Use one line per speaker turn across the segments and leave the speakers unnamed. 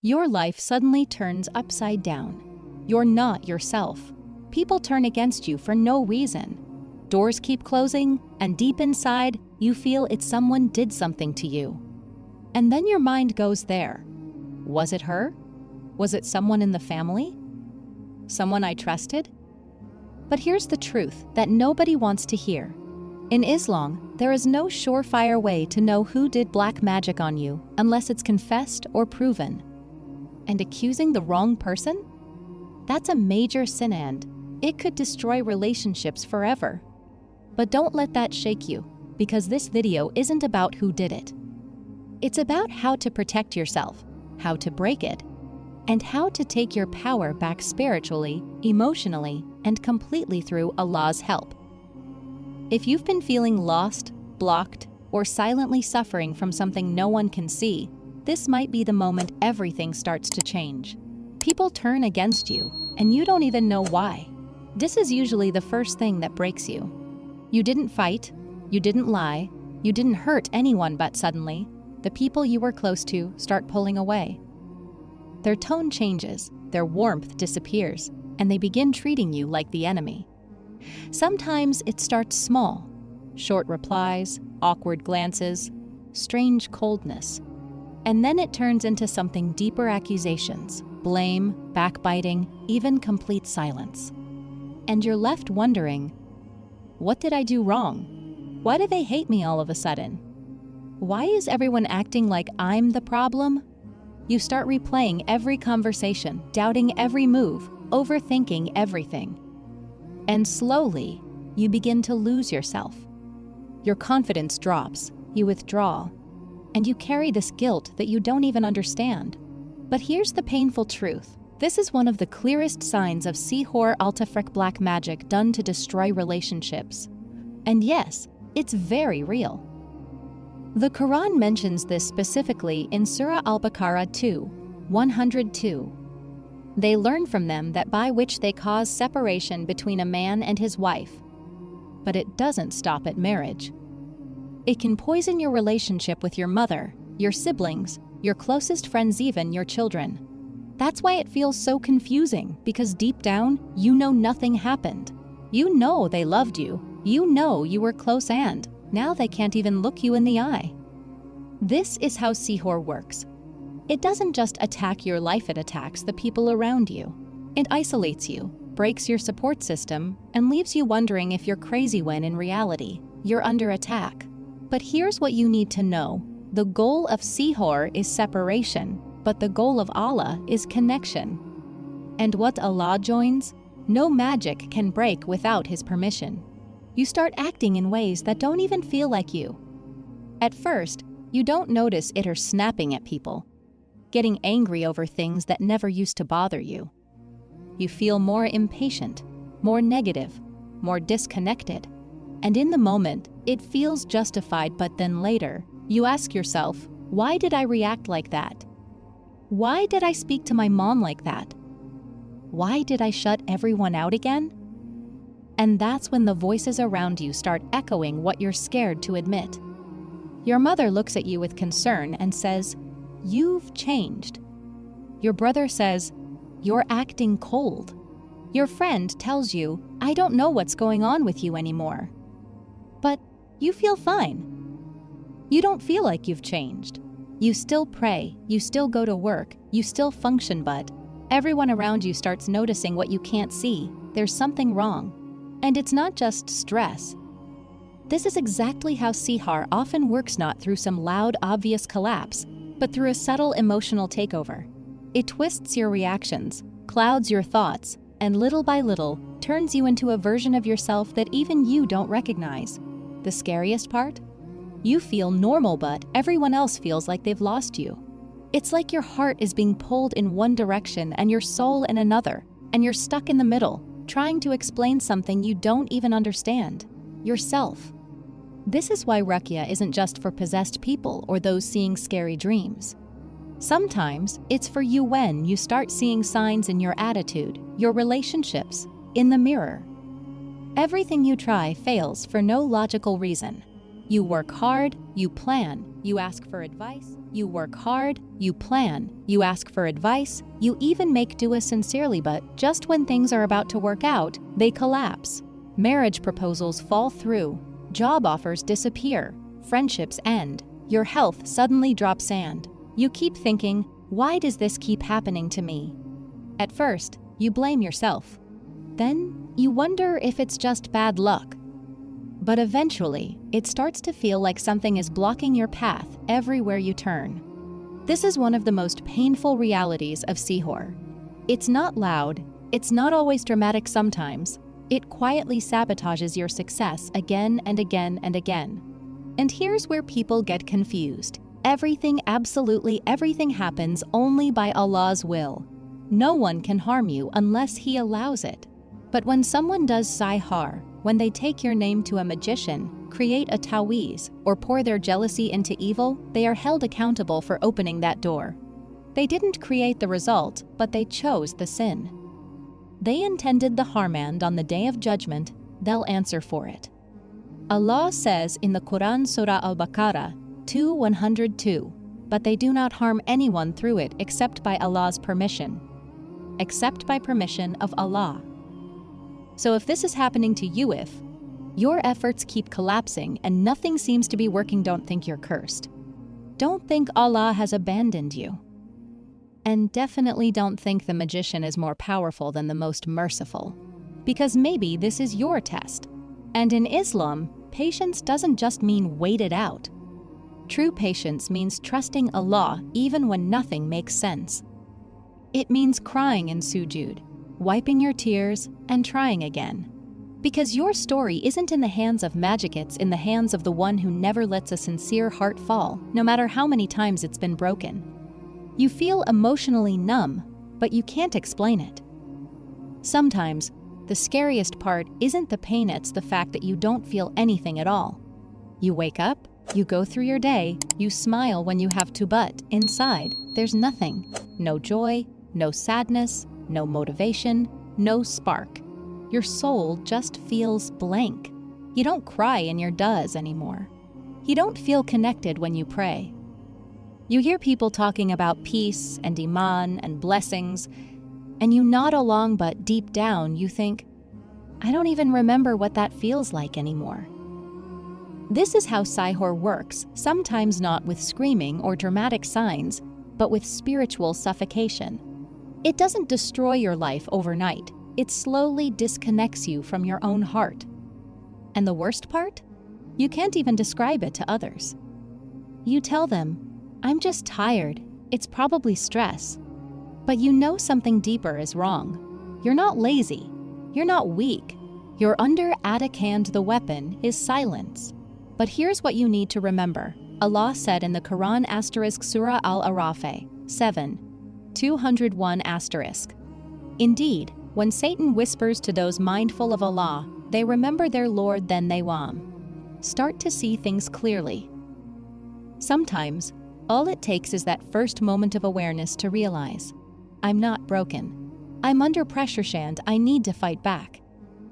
Your life suddenly turns upside down. You're not yourself. People turn against you for no reason. Doors keep closing, and deep inside, you feel it's someone did something to you. And then your mind goes there. Was it her? Was it someone in the family? Someone I trusted? But here's the truth that nobody wants to hear. In Islam, there is no surefire way to know who did black magic on you unless it's confessed or proven. And accusing the wrong person? That's a major sin and it could destroy relationships forever. But don't let that shake you, because this video isn't about who did it. It's about how to protect yourself, how to break it, and how to take your power back spiritually, emotionally, and completely through Allah's help. If you've been feeling lost, blocked, or silently suffering from something no one can see, this might be the moment everything starts to change. People turn against you, and you don't even know why. This is usually the first thing that breaks you. You didn't fight, you didn't lie, you didn't hurt anyone, but suddenly, the people you were close to start pulling away. Their tone changes, their warmth disappears, and they begin treating you like the enemy. Sometimes it starts small, short replies, awkward glances, strange coldness. And then it turns into something deeper: accusations, blame, backbiting, even complete silence. And you're left wondering, what did I do wrong? Why do they hate me all of a sudden? Why is everyone acting like I'm the problem? You start replaying every conversation, doubting every move, overthinking everything. And slowly, you begin to lose yourself. Your confidence drops, you withdraw, and you carry this guilt that you don't even understand. But here's the painful truth. This is one of the clearest signs of Sihr al-Tafriq black magic done to destroy relationships. And yes, it's very real. The Quran mentions this specifically in Surah Al-Baqarah 2:102. They learn from them that by which they cause separation between a man and his wife. But it doesn't stop at marriage. It can poison your relationship with your mother, your siblings, your closest friends, even your children. That's why it feels so confusing, because deep down, you know nothing happened. You know they loved you. You know you were close, and now they can't even look you in the eye. This is how Sihr works. It doesn't just attack your life, it attacks the people around you. It isolates you, breaks your support system, and leaves you wondering if you're crazy when in reality, you're under attack. But here's what you need to know. The goal of Sihr is separation, but the goal of Allah is connection. And what Allah joins, no magic can break without His permission. You start acting in ways that don't even feel like you. At first, you don't notice it or snapping at people, getting angry over things that never used to bother you. You feel more impatient, more negative, more disconnected. And in the moment, it feels justified, but then later, you ask yourself, why did I react like that? Why did I speak to my mom like that? Why did I shut everyone out again? And that's when the voices around you start echoing what you're scared to admit. Your mother looks at you with concern and says, "You've changed." Your brother says, "You're acting cold." Your friend tells you, "I don't know what's going on with you anymore." But you feel fine. You don't feel like you've changed. You still pray, you still go to work, you still function, but everyone around you starts noticing what you can't see. There's something wrong. And it's not just stress. This is exactly how Sihr often works, not through some loud, obvious collapse, but through a subtle emotional takeover. It twists your reactions, clouds your thoughts, and little by little turns you into a version of yourself that even you don't recognize. The scariest part? You feel normal, but everyone else feels like they've lost you. It's like your heart is being pulled in one direction and your soul in another, and you're stuck in the middle, trying to explain something you don't even understand, yourself. This is why Ruqyah isn't just for possessed people or those seeing scary dreams. Sometimes it's for you when you start seeing signs in your attitude, your relationships, in the mirror. Everything you try fails for no logical reason. You work hard, you plan, you ask for advice. You work hard, you plan, you ask for advice, you even make dua sincerely, but just when things are about to work out, they collapse. Marriage proposals fall through, job offers disappear, friendships end, your health suddenly drops sand. You keep thinking, why does this keep happening to me? At first, you blame yourself. Then, you wonder if it's just bad luck. But eventually, it starts to feel like something is blocking your path everywhere you turn. This is one of the most painful realities of Sihr. It's not loud, it's not always dramatic sometimes. It quietly sabotages your success again and again and again. And here's where people get confused. Absolutely everything happens only by Allah's will. No one can harm you unless He allows it. But when someone does Sihr, when they take your name to a magician, create a ta'weez, or pour their jealousy into evil, they are held accountable for opening that door. They didn't create the result, but they chose the sin. They intended the harm, and on the Day of Judgment, they'll answer for it. Allah says in the Quran Surah Al-Baqarah 2:102, but they do not harm anyone through it except by Allah's permission. Except by permission of Allah. So if this is happening to you, if your efforts keep collapsing and nothing seems to be working, don't think you're cursed. Don't think Allah has abandoned you. And definitely don't think the magician is more powerful than the most merciful. Because maybe this is your test. And in Islam, patience doesn't just mean wait it out. True patience means trusting Allah even when nothing makes sense. It means crying in sujud, wiping your tears, and trying again. Because your story isn't in the hands of magic, it's in the hands of the one who never lets a sincere heart fall, no matter how many times it's been broken. You feel emotionally numb, but you can't explain it. Sometimes, the scariest part isn't the pain, it's the fact that you don't feel anything at all. You wake up, you go through your day, you smile when you have to, but inside, there's nothing. No joy, no sadness, no motivation, no spark. Your soul just feels blank. You don't cry in your does anymore. You don't feel connected when you pray. You hear people talking about peace and iman and blessings, and you nod along, but deep down you think, I don't even remember what that feels like anymore. This is how Sihr works, sometimes not with screaming or dramatic signs, but with spiritual suffocation. It doesn't destroy your life overnight. It slowly disconnects you from your own heart. And the worst part? You can't even describe it to others. You tell them, I'm just tired. It's probably stress. But you know something deeper is wrong. You're not lazy. You're not weak. You're under attic, and the weapon is silence. But here's what you need to remember. Allah said in the Quran Surah Al-Araf 7:201. Indeed, when Satan whispers to those mindful of Allah, they remember their Lord, then they start to see things clearly. Sometimes, all it takes is that first moment of awareness to realize, I'm not broken. I'm under pressure, and I need to fight back.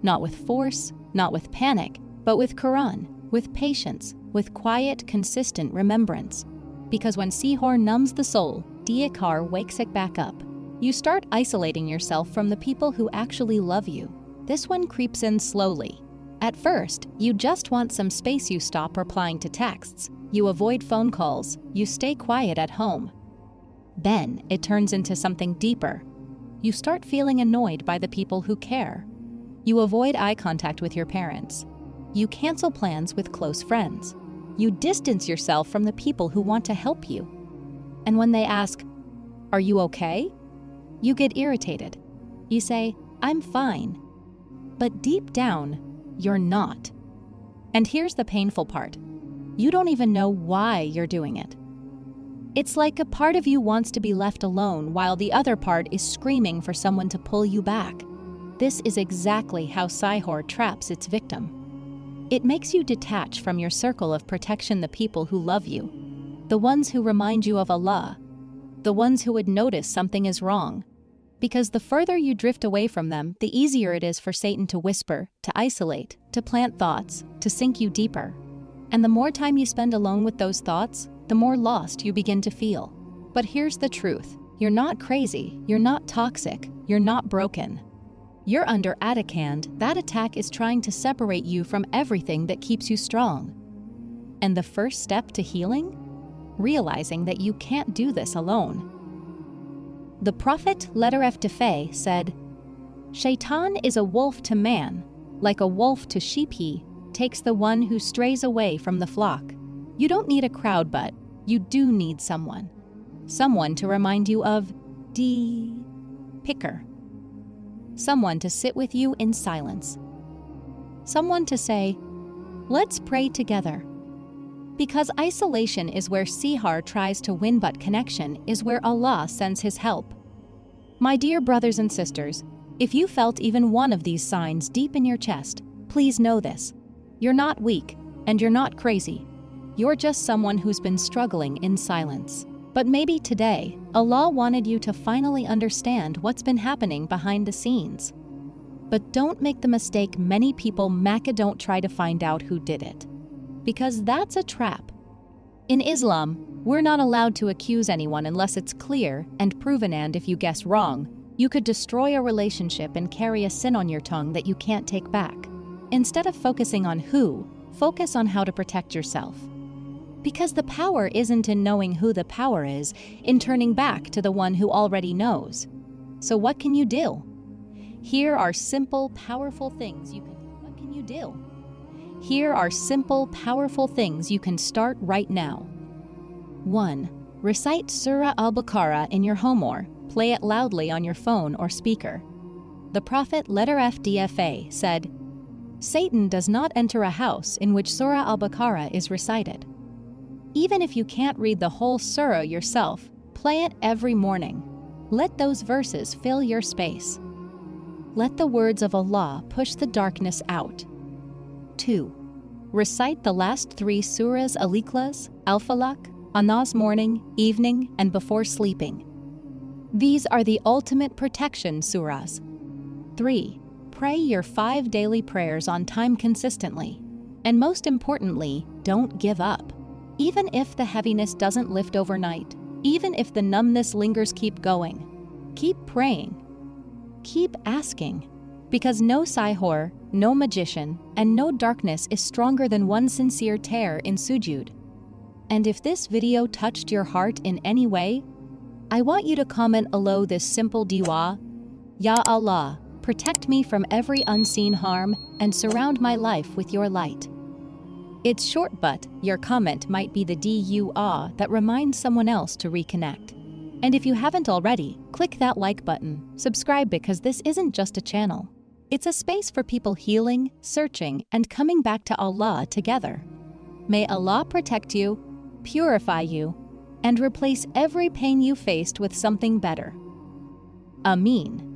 Not with force, not with panic, but with Quran, with patience, with quiet, consistent remembrance. Because when Sihr numbs the soul, Diyakar wakes it back up. You start isolating yourself from the people who actually love you. This one creeps in slowly. At first, you just want some space. You stop replying to texts. You avoid phone calls. You stay quiet at home. Then, it turns into something deeper. You start feeling annoyed by the people who care. You avoid eye contact with your parents. You cancel plans with close friends. You distance yourself from the people who want to help you. And when they ask, are you okay? You get irritated. You say, I'm fine. But deep down, you're not. And here's the painful part. You don't even know why you're doing it. It's like a part of you wants to be left alone while the other part is screaming for someone to pull you back. This is exactly how Sihr traps its victim. It makes you detach from your circle of protection, the people who love you, the ones who remind you of Allah, the ones who would notice something is wrong. Because the further you drift away from them, the easier it is for Satan to whisper, to isolate, to plant thoughts, to sink you deeper. And the more time you spend alone with those thoughts, the more lost you begin to feel. But here's the truth. You're not crazy, you're not toxic, you're not broken. You're under attack, and that attack is trying to separate you from everything that keeps you strong. And the first step to healing? Realizing that you can't do this alone. The prophet Leteref Defay said, "Shaitan is a wolf to man, like a wolf to sheep he takes the one who strays away from the flock." You don't need a crowd, but you do need someone. Someone to remind you of picker. Someone to sit with you in silence. Someone to say, "Let's pray together." Because isolation is where Sihr tries to win, but connection is where Allah sends His help. My dear brothers and sisters, if you felt even one of these signs deep in your chest, please know this. You're not weak, and you're not crazy. You're just someone who's been struggling in silence. But maybe today, Allah wanted you to finally understand what's been happening behind the scenes. But don't make the mistake many people make: don't try to find out who did it. Because that's a trap. In Islam, we're not allowed to accuse anyone unless it's clear and proven, and if you guess wrong, you could destroy a relationship and carry a sin on your tongue that you can't take back. Instead of focusing on who, focus on how to protect yourself. Because the power isn't in knowing who the power is, in turning back to the one who already knows. So what can you do? Here are simple, powerful things you can do. What can you do? Here are simple, powerful things you can start right now. 1. Recite Surah Al-Baqarah in your home or play it loudly on your phone or speaker. The Prophet Leteref Defay said, "Satan does not enter a house in which Surah Al-Baqarah is recited." Even if you can't read the whole surah yourself, play it every morning. Let those verses fill your space. Let the words of Allah push the darkness out. 2. Recite the last 3 surahs Al-Ikhlas, Al-Falaq, An-Nas morning, evening, and before sleeping. These are the ultimate protection surahs. 3. Pray your 5 daily prayers on time consistently. And most importantly, don't give up. Even if the heaviness doesn't lift overnight, even if the numbness lingers, keep going. Keep praying. Keep asking. Because no Sihr, no magician, and no darkness is stronger than one sincere tear in sujud. And if this video touched your heart in any way, I want you to comment below this simple dua: Ya Allah, protect me from every unseen harm and surround my life with your light. It's short, but your comment might be the dua that reminds someone else to reconnect. And if you haven't already, click that like button, subscribe, because this isn't just a channel. It's a space for people healing, searching, and coming back to Allah together. May Allah protect you, purify you, and replace every pain you faced with something better. Ameen.